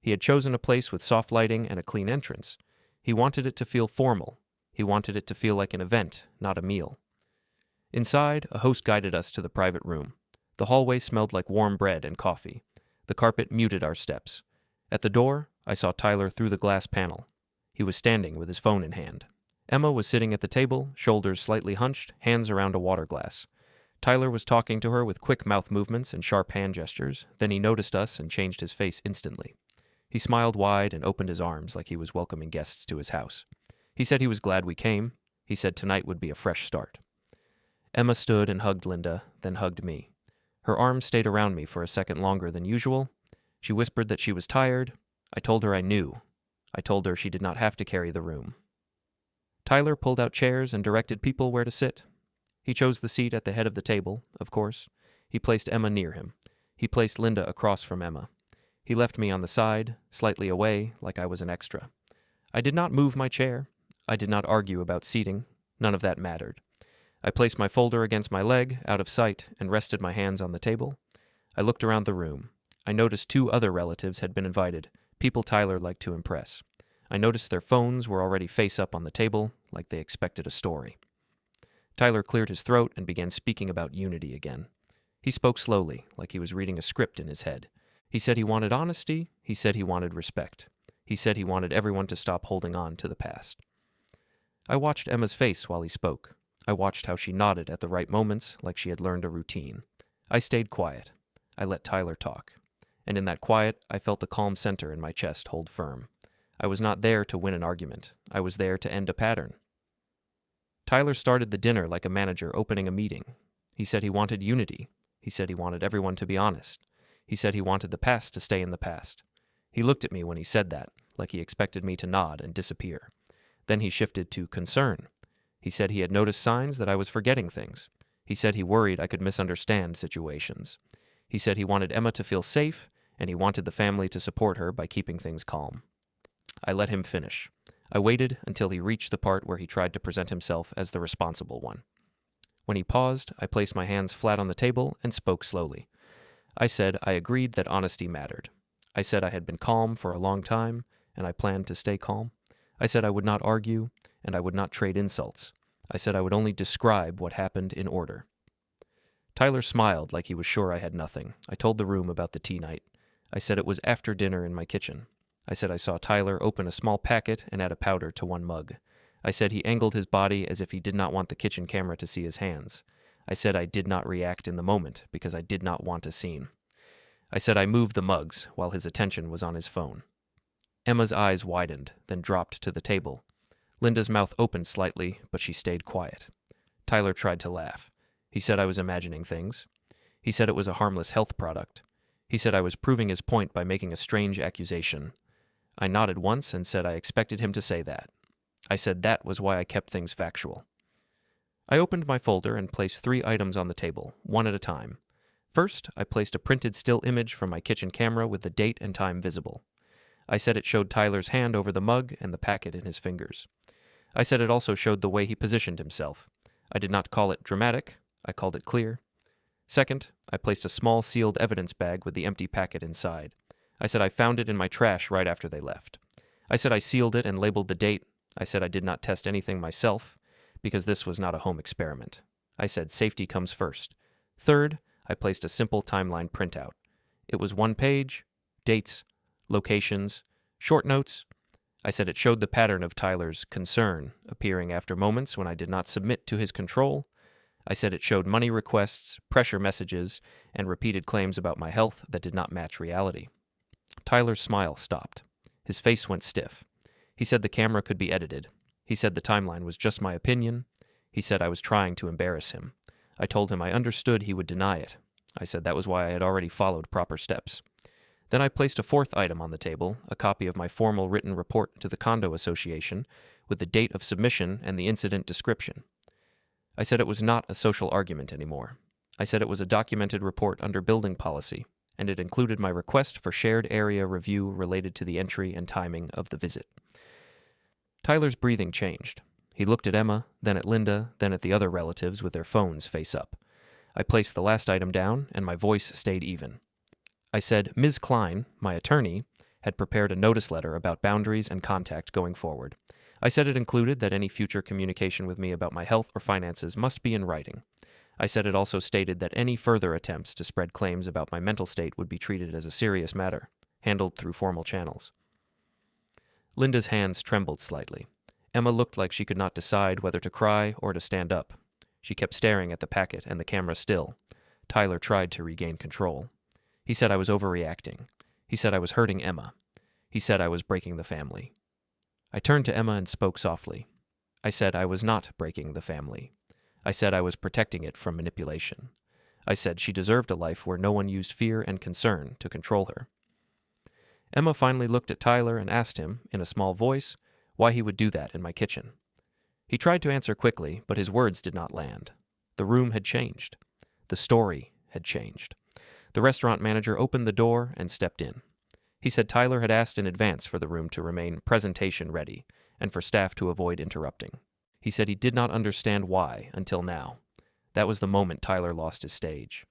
He had chosen a place with soft lighting and a clean entrance. He wanted it to feel formal. He wanted it to feel like an event, not a meal. Inside, a host guided us to the private room. The hallway smelled like warm bread and coffee. The carpet muted our steps. At the door, I saw Tyler through the glass panel. He was standing with his phone in hand. Emma was sitting at the table, shoulders slightly hunched, hands around a water glass. Tyler was talking to her with quick mouth movements and sharp hand gestures. Then he noticed us and changed his face instantly. He smiled wide and opened his arms like he was welcoming guests to his house. He said he was glad we came. He said tonight would be a fresh start. Emma stood and hugged Linda, then hugged me. Her arms stayed around me for a second longer than usual. She whispered that she was tired. I told her I knew. I told her she did not have to carry the room. Tyler pulled out chairs and directed people where to sit. He chose the seat at the head of the table, of course. He placed Emma near him. He placed Linda across from Emma. He left me on the side, slightly away, like I was an extra. I did not move my chair. I did not argue about seating. None of that mattered. I placed my folder against my leg, out of sight, and rested my hands on the table. I looked around the room. I noticed 2 other relatives had been invited, people Tyler liked to impress. I noticed their phones were already face up on the table, like they expected a story. Tyler cleared his throat and began speaking about unity again. He spoke slowly, like he was reading a script in his head. He said he wanted honesty. He said he wanted respect. He said he wanted everyone to stop holding on to the past. I watched Emma's face while he spoke. I watched how she nodded at the right moments, like she had learned a routine. I stayed quiet. I let Tyler talk. And in that quiet, I felt the calm center in my chest hold firm. I was not there to win an argument. I was there to end a pattern. Tyler started the dinner like a manager opening a meeting. He said he wanted unity. He said he wanted everyone to be honest. He said he wanted the past to stay in the past. He looked at me when he said that, like he expected me to nod and disappear. Then he shifted to concern. He said he had noticed signs that I was forgetting things. He said he worried I could misunderstand situations. He said he wanted Emma to feel safe, and he wanted the family to support her by keeping things calm. I let him finish. I waited until he reached the part where he tried to present himself as the responsible one. When he paused, I placed my hands flat on the table and spoke slowly. I said I agreed that honesty mattered. I said I had been calm for a long time, and I planned to stay calm. I said I would not argue, and I would not trade insults. I said I would only describe what happened in order. Tyler smiled like he was sure I had nothing. I told the room about the tea night. I said it was after dinner in my kitchen. I said I saw Tyler open a small packet and add a powder to 1 mug. I said he angled his body as if he did not want the kitchen camera to see his hands. I said I did not react in the moment because I did not want a scene. I said I moved the mugs while his attention was on his phone. Emma's eyes widened, then dropped to the table. Linda's mouth opened slightly, but she stayed quiet. Tyler tried to laugh. He said I was imagining things. He said it was a harmless health product. He said I was proving his point by making a strange accusation. I nodded once and said I expected him to say that. I said that was why I kept things factual. I opened my folder and placed 3 items on the table, one at a time. First, I placed a printed still image from my kitchen camera with the date and time visible. I said it showed Tyler's hand over the mug and the packet in his fingers. I said it also showed the way he positioned himself. I did not call it dramatic. I called it clear. Second, I placed a small sealed evidence bag with the empty packet inside. I said I found it in my trash right after they left. I said I sealed it and labeled the date. I said I did not test anything myself, because this was not a home experiment. I said safety comes first. Third, I placed a simple timeline printout. It was 1 page, dates, locations, short notes. I said it showed the pattern of Tyler's concern appearing after moments when I did not submit to his control. I said it showed money requests, pressure messages, and repeated claims about my health that did not match reality. Tyler's smile stopped. His face went stiff. He said the camera could be edited. He said the timeline was just my opinion. He said I was trying to embarrass him. I told him I understood he would deny it. I said that was why I had already followed proper steps. Then I placed a 4th item on the table, a copy of my formal written report to the condo association with the date of submission and the incident description. I said it was not a social argument anymore. I said it was a documented report under building policy, and it included my request for shared area review related to the entry and timing of the visit. Tyler's breathing changed. He looked at Emma, then at Linda, then at the other relatives with their phones face up. I placed the last item down, and my voice stayed even. I said Ms. Klein, my attorney, had prepared a notice letter about boundaries and contact going forward. I said it included that any future communication with me about my health or finances must be in writing. I said it also stated that any further attempts to spread claims about my mental state would be treated as a serious matter, handled through formal channels. Linda's hands trembled slightly. Emma looked like she could not decide whether to cry or to stand up. She kept staring at the packet and the camera still. Tyler tried to regain control. He said I was overreacting. He said I was hurting Emma. He said I was breaking the family. I turned to Emma and spoke softly. I said I was not breaking the family. I said I was protecting it from manipulation. I said she deserved a life where no one used fear and concern to control her. Emma finally looked at Tyler and asked him, in a small voice, why he would do that in my kitchen. He tried to answer quickly, but his words did not land. The room had changed. The story had changed. The restaurant manager opened the door and stepped in. He said Tyler had asked in advance for the room to remain presentation ready and for staff to avoid interrupting. He said he did not understand why until now. That was the moment Tyler lost his stage.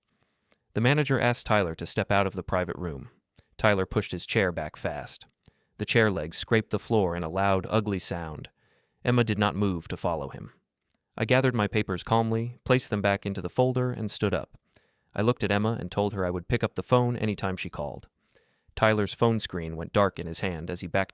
The manager asked Tyler to step out of the private room. Tyler pushed his chair back fast. The chair legs scraped the floor in a loud, ugly sound. Emma did not move to follow him. I gathered my papers calmly, placed them back into the folder, and stood up. I looked at Emma and told her I would pick up the phone anytime she called. Tyler's phone screen went dark in his hand as he backed